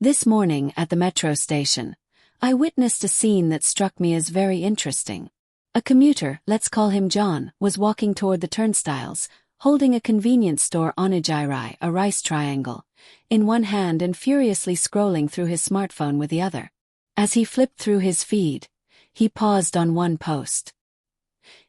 This morning at the metro station, I witnessed a scene that struck me as very interesting. A commuter, let's call him John, was walking toward the turnstiles, holding a convenience store onigiri, a rice triangle, in one hand and furiously scrolling through his smartphone with the other. As he flipped through his feed, he paused on one post.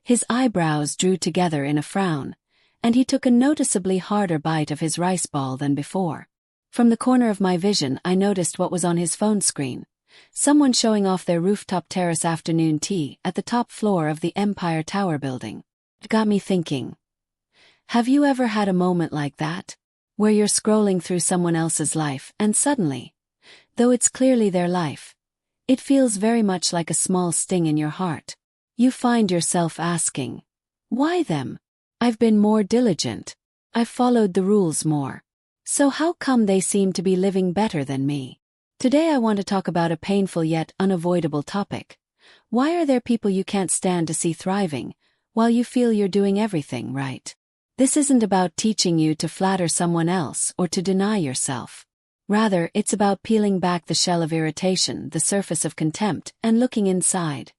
His eyebrows drew together in a frown, and he took a noticeably harder bite of his rice ball than before. From the corner of my vision, I noticed what was on his phone screen. Someone showing off their rooftop terrace afternoon tea at the top floor of the Empire Tower building. It got me thinking. Have you ever had a moment like that? Where you're scrolling through someone else's life and suddenly, though it's clearly their life, it feels very much like a small sting in your heart. You find yourself asking, why them? I've been more diligent. I've followed the rules more. So how come they seem to be living better than me? Today I want to talk about a painful yet unavoidable topic. Why are there people you can't stand to see thriving, while you feel you're doing everything right? This isn't about teaching you to flatter someone else or to deny yourself. Rather, it's about peeling back the shell of irritation, the surface of contempt, and looking inside.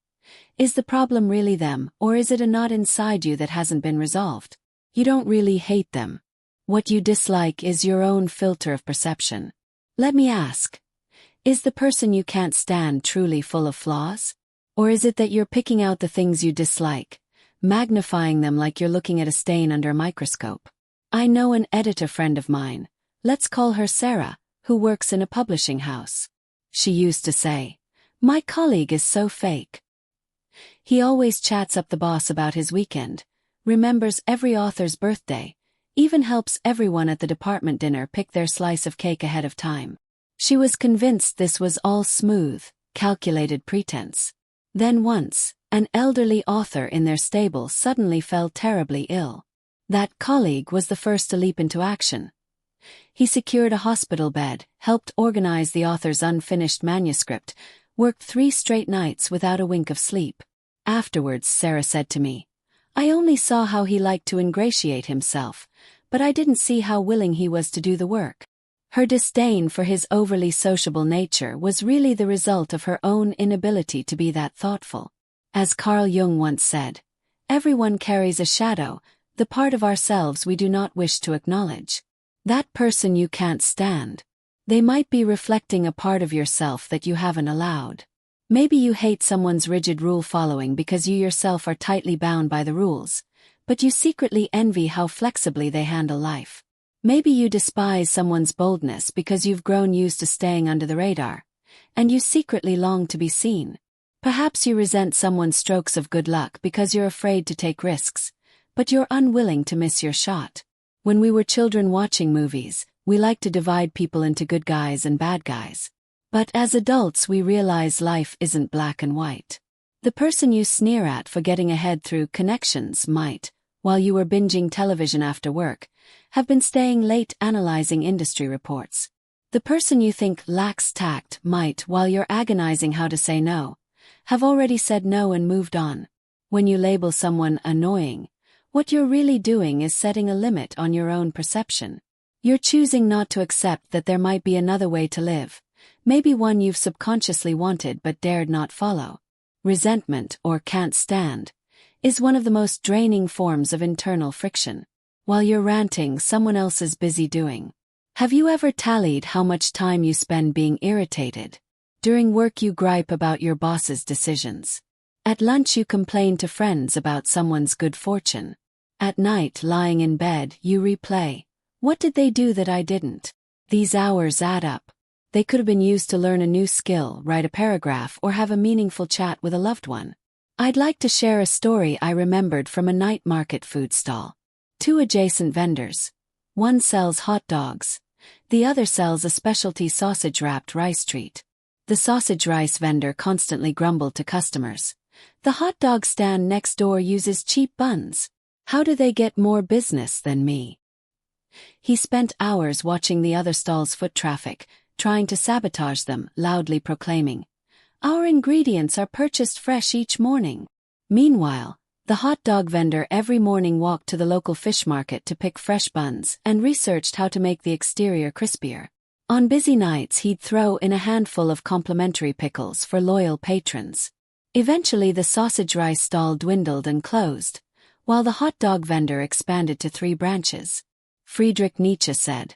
Is the problem really them, or is it a knot inside you that hasn't been resolved? You don't really hate them. What you dislike is your own filter of perception. Let me ask, is the person you can't stand truly full of flaws? Or is it that you're picking out the things you dislike, magnifying them like you're looking at a stain under a microscope? I know an editor friend of mine, let's call her Sarah, who works in a publishing house. She used to say, "My colleague is so fake. He always chats up the boss about his weekend, remembers every author's birthday, even helps everyone at the department dinner pick their slice of cake ahead of time." She was convinced this was all smooth, calculated pretense. Then once, an elderly author in their stable suddenly fell terribly ill. That colleague was the first to leap into action. He secured a hospital bed, helped organize the author's unfinished manuscript, worked 3 straight nights without a wink of sleep. Afterwards, Sarah said to me, "I only saw how he liked to ingratiate himself, but I didn't see how willing he was to do the work." Her disdain for his overly sociable nature was really the result of her own inability to be that thoughtful. As Carl Jung once said, everyone carries a shadow, the part of ourselves we do not wish to acknowledge. That person you can't stand. They might be reflecting a part of yourself that you haven't allowed. Maybe you hate someone's rigid rule following because you yourself are tightly bound by the rules, but you secretly envy how flexibly they handle life. Maybe you despise someone's boldness because you've grown used to staying under the radar, and you secretly long to be seen. Perhaps you resent someone's strokes of good luck because you're afraid to take risks, but you're unwilling to miss your shot. When we were children watching movies, we liked to divide people into good guys and bad guys. But as adults we realize life isn't black and white. The person you sneer at for getting ahead through connections might, while you were binging television after work, have been staying late analyzing industry reports. The person you think lacks tact might, while you're agonizing how to say no, have already said no and moved on. When you label someone annoying, what you're really doing is setting a limit on your own perception. You're choosing not to accept that there might be another way to live, maybe one you've subconsciously wanted but dared not follow. Resentment, or can't stand, is one of the most draining forms of internal friction. While you're ranting, someone else is busy doing. Have you ever tallied how much time you spend being irritated? During work you gripe about your boss's decisions. At lunch you complain to friends about someone's good fortune. At night, lying in bed, you replay, "What did they do that I didn't?" These hours add up. They could have been used to learn a new skill, write a paragraph, or have a meaningful chat with a loved one. I'd like to share a story I remembered from a night market food stall. 2 adjacent vendors. One sells hot dogs. The other sells a specialty sausage-wrapped rice treat. The sausage rice vendor constantly grumbled to customers. "The hot dog stand next door uses cheap buns. How do they get more business than me?" He spent hours watching the other stall's foot traffic, trying to sabotage them, loudly proclaiming, "Our ingredients are purchased fresh each morning." Meanwhile, the hot dog vendor every morning walked to the local fish market to pick fresh buns and researched how to make the exterior crispier. On busy nights he'd throw in a handful of complimentary pickles for loyal patrons. Eventually the sausage rice stall dwindled and closed, while the hot dog vendor expanded to 3 branches. Friedrich Nietzsche said,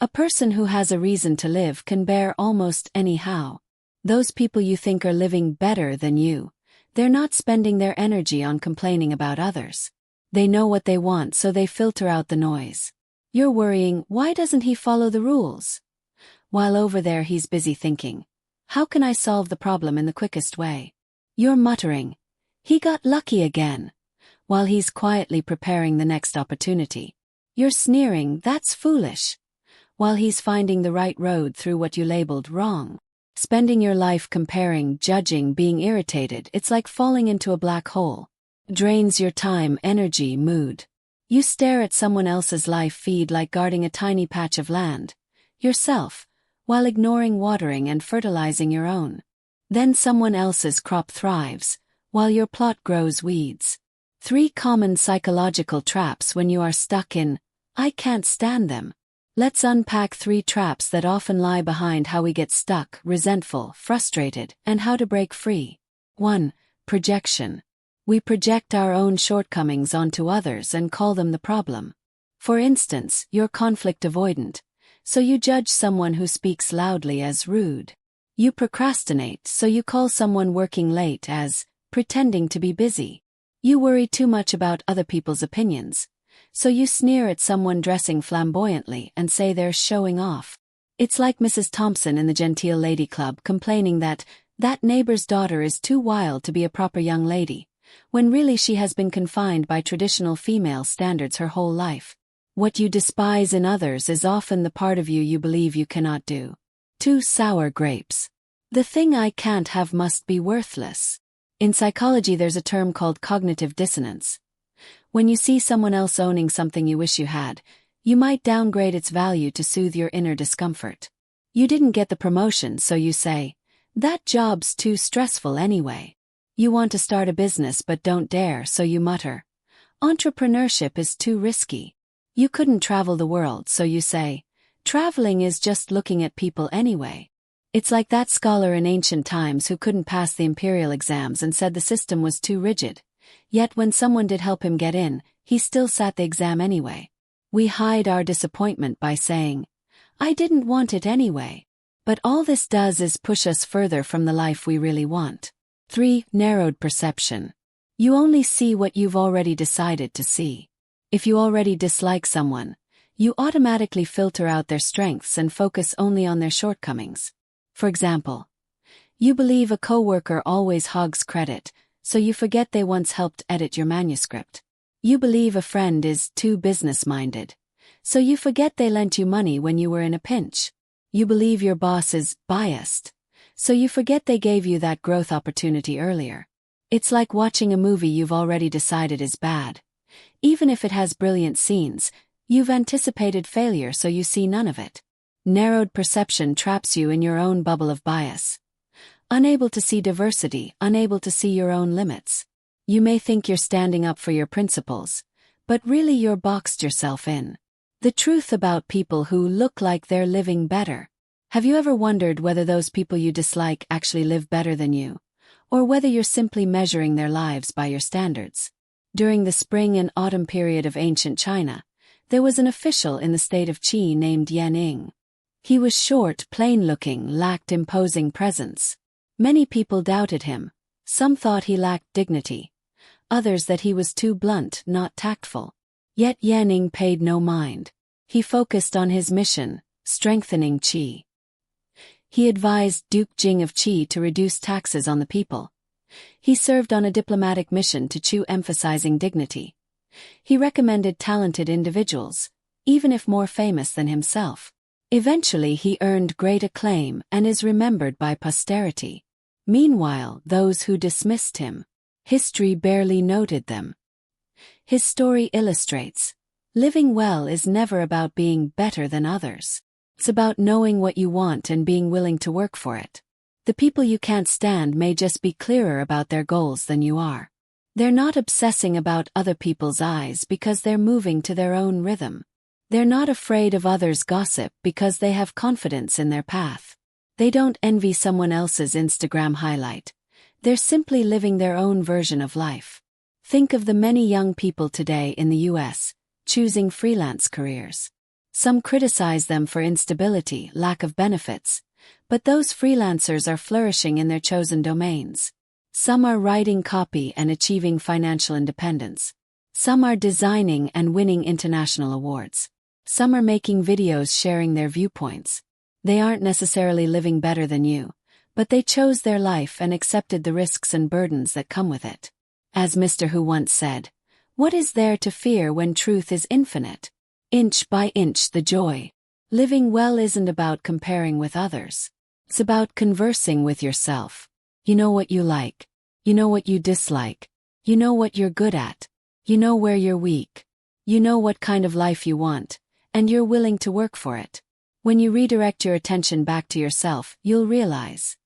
"A person who has a reason to live can bear almost anyhow." Those people you think are living better than you, they're not spending their energy on complaining about others. They know what they want, so they filter out the noise. You're worrying, why doesn't he follow the rules? While over there he's busy thinking, how can I solve the problem in the quickest way? You're muttering, he got lucky again, while he's quietly preparing the next opportunity. You're sneering, that's foolish, while he's finding the right road through what you labeled wrong. Spending your life comparing, judging, being irritated, it's like falling into a black hole. Drains your time, energy, mood. You stare at someone else's life feed like guarding a tiny patch of land, yourself, while ignoring watering and fertilizing your own. Then someone else's crop thrives, while your plot grows weeds. 3 common psychological traps when you are stuck in, I can't stand them. Let's unpack 3 traps that often lie behind how we get stuck, resentful, frustrated, and how to break free. 1. Projection. We project our own shortcomings onto others and call them the problem. For instance, you're conflict avoidant, so you judge someone who speaks loudly as rude. You procrastinate, so you call someone working late as pretending to be busy. You worry too much about other people's opinions, so you sneer at someone dressing flamboyantly and say they're showing off. It's like Mrs. Thompson in the Genteel Lady Club complaining that neighbor's daughter is too wild to be a proper young lady, when really she has been confined by traditional female standards her whole life. What you despise in others is often the part of you you believe you cannot do. 2. Sour grapes. The thing I can't have must be worthless. In psychology there's a term called cognitive dissonance. When you see someone else owning something you wish you had, you might downgrade its value to soothe your inner discomfort. You didn't get the promotion, so you say, that job's too stressful anyway. You want to start a business but don't dare, so you mutter, entrepreneurship is too risky. You couldn't travel the world, so you say, traveling is just looking at people anyway. It's like that scholar in ancient times who couldn't pass the imperial exams and said the system was too rigid. Yet when someone did help him get in, he still sat the exam anyway. We hide our disappointment by saying, I didn't want it anyway. But all this does is push us further from the life we really want. 3. Narrowed perception. You only see what you've already decided to see. If you already dislike someone, you automatically filter out their strengths and focus only on their shortcomings. For example, you believe a coworker always hogs credit, so you forget they once helped edit your manuscript. You believe a friend is too business-minded, so you forget they lent you money when you were in a pinch. You believe your boss is biased, so you forget they gave you that growth opportunity earlier. It's like watching a movie you've already decided is bad. Even if it has brilliant scenes, you've anticipated failure, so you see none of it. Narrowed perception traps you in your own bubble of bias. Unable to see diversity, unable to see your own limits. You may think you're standing up for your principles, but really you're boxed yourself in. The truth about people who look like they're living better. Have you ever wondered whether those people you dislike actually live better than you, or whether you're simply measuring their lives by your standards? During the spring and autumn period of ancient China, there was an official in the state of Qi named Yan Ing. He was short, plain-looking, lacked imposing presence. Many people doubted him. Some thought he lacked dignity. Others that he was too blunt, not tactful. Yet Yan Ing paid no mind. He focused on his mission, strengthening Qi. He advised Duke Jing of Qi to reduce taxes on the people. He served on a diplomatic mission to Chu, emphasizing dignity. He recommended talented individuals, even if more famous than himself. Eventually he earned great acclaim and is remembered by posterity. Meanwhile, those who dismissed him, history barely noted them. His story illustrates, living well is never about being better than others. It's about knowing what you want and being willing to work for it. The people you can't stand may just be clearer about their goals than you are. They're not obsessing about other people's eyes because they're moving to their own rhythm. They're not afraid of others' gossip because they have confidence in their path. They don't envy someone else's Instagram highlight. They're simply living their own version of life. Think of the many young people today in the US, choosing freelance careers. Some criticize them for instability, lack of benefits, but those freelancers are flourishing in their chosen domains. Some are writing copy and achieving financial independence. Some are designing and winning international awards. Some are making videos sharing their viewpoints. They aren't necessarily living better than you, but they chose their life and accepted the risks and burdens that come with it. As Mr. Who once said, "What is there to fear when truth is infinite? Inch by inch the joy." Living well isn't about comparing with others. It's about conversing with yourself. You know what you like. You know what you dislike. You know what you're good at. You know where you're weak. You know what kind of life you want, and you're willing to work for it. When you redirect your attention back to yourself, you'll realize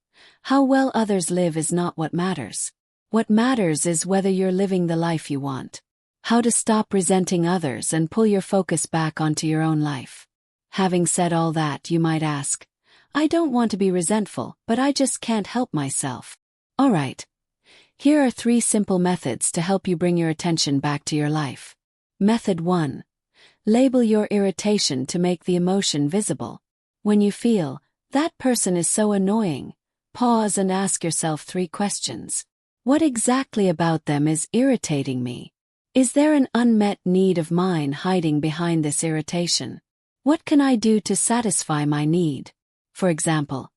how well others live is not what matters. What matters is whether you're living the life you want. How to stop resenting others and pull your focus back onto your own life. Having said all that, you might ask, I don't want to be resentful, but I just can't help myself. Alright. Here are 3 simple methods to help you bring your attention back to your life. Method 1. Label your irritation to make the emotion visible. When you feel, that person is so annoying, pause and ask yourself 3 questions. What exactly about them is irritating me? Is there an unmet need of mine hiding behind this irritation? What can I do to satisfy my need? For example,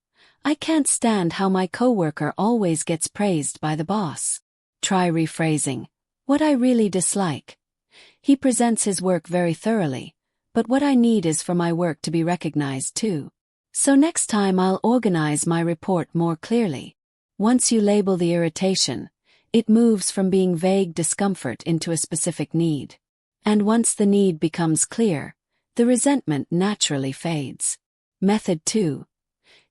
I can't stand how my coworker always gets praised by the boss. Try rephrasing. What I really dislike. He presents his work very thoroughly, but what I need is for my work to be recognized too. So next time I'll organize my report more clearly. Once you label the irritation, it moves from being vague discomfort into a specific need. And once the need becomes clear, the resentment naturally fades. Method 2.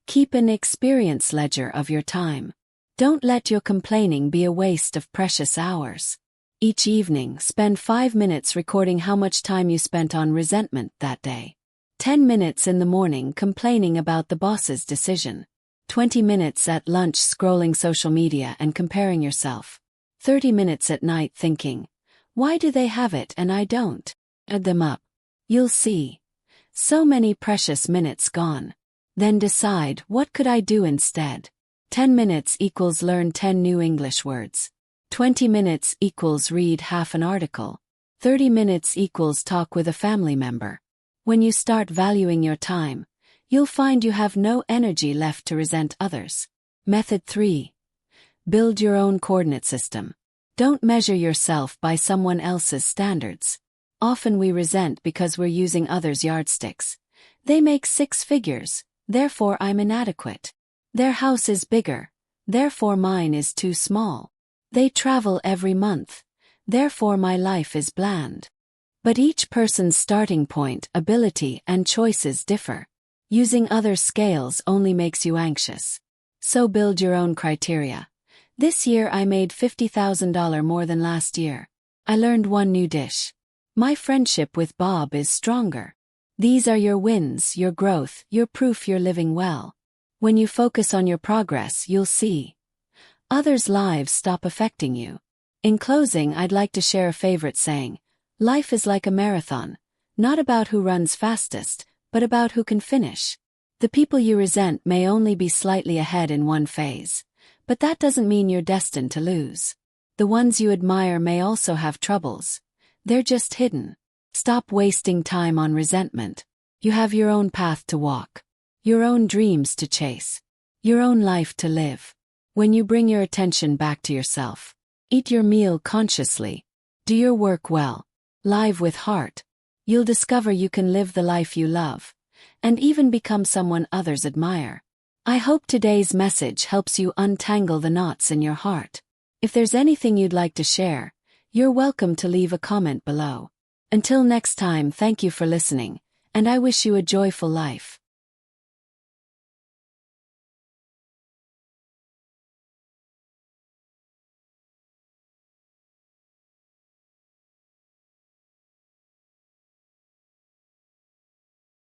Keep an experience ledger of your time. Don't let your complaining be a waste of precious hours. Each evening, spend 5 minutes recording how much time you spent on resentment that day. 10 minutes in the morning complaining about the boss's decision. 20 minutes at lunch scrolling social media and comparing yourself. 30 minutes at night thinking, why do they have it and I don't? Add them up. You'll see. So many precious minutes gone. Then decide, what could I do instead? 10 minutes equals learn 10 new English words. 20 minutes equals read half an article. 30 minutes equals talk with a family member. When you start valuing your time, you'll find you have no energy left to resent others. Method 3. Build your own coordinate system. Don't measure yourself by someone else's standards. Often we resent because we're using others' yardsticks. They make 6 figures, therefore I'm inadequate. Their house is bigger, therefore mine is too small. They travel every month, therefore my life is bland. But each person's starting point, ability, and choices differ. Using others' scales only makes you anxious. So build your own criteria. This year I made $50,000 more than last year. I learned 1 new dish. My friendship with Bob is stronger. These are your wins, your growth, your proof you're living well. When you focus on your progress, you'll see others' lives stop affecting you. In closing, I'd like to share a favorite saying. Life is like a marathon, not about who runs fastest, but about who can finish. The people you resent may only be slightly ahead in one phase, but that doesn't mean you're destined to lose. The ones you admire may also have troubles. They're just hidden. Stop wasting time on resentment. You have your own path to walk, your own dreams to chase, your own life to live. When you bring your attention back to yourself, eat your meal consciously, do your work well, live with heart, you'll discover you can live the life you love, and even become someone others admire. I hope today's message helps you untangle the knots in your heart. If there's anything you'd like to share, you're welcome to leave a comment below. Until next time, thank you for listening, and I wish you a joyful life.